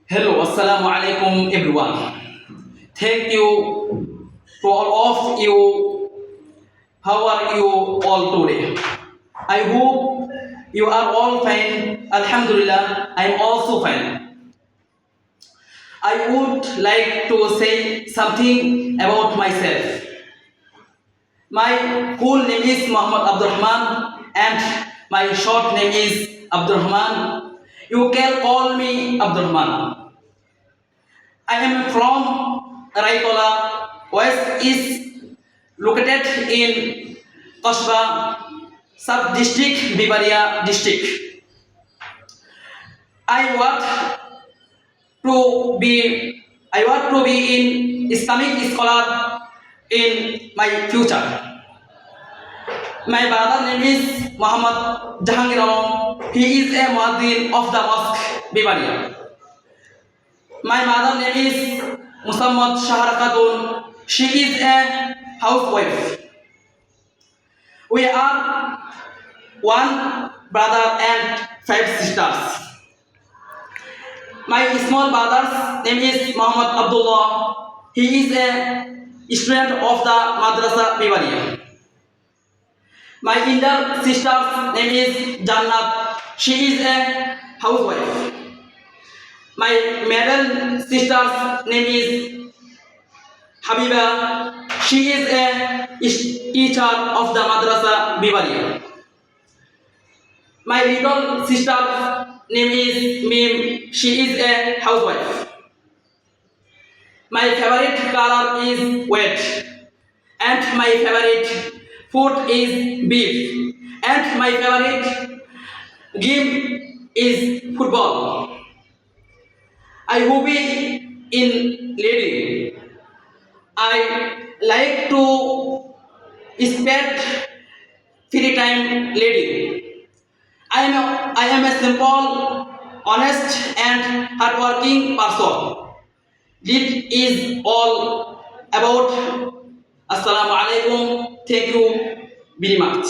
Hello, assalamu alaikum everyone. Thank you to all of you. How are you all today? I hope you are all fine. Alhamdulillah, I am also fine. I would like to say something about myself. My full name is Muhammad Abdurrahman and my short name is Abdurrahman. You can call me Abdurrahman. I am from Raitola, West is located in Kasba sub-district, Bibaria district. I want to be in Islamic scholar in my future. My brother name is Muhammad Jahangir Alam. He is a muazzin of the mosque Bibaria. My mother name is Musammad Shahar Khatun. She is a housewife. We are one brother and five sisters. My small brother's name is Muhammad Abdullah. He is a student of the Madrasa Bibaria. My elder sister's name is Jannat. She is a housewife. My middle sister's name is Habiba. She is a teacher of the Madrasa Bibaria. My little sister's name is Mim. She is a housewife. My favorite color is white. And my favorite food is beef. And my favorite game is football. I hobby in reading. I like to spend free time reading. I am a simple, honest, and hardworking person. This is all about. Assalamu alaikum. Thank you very much.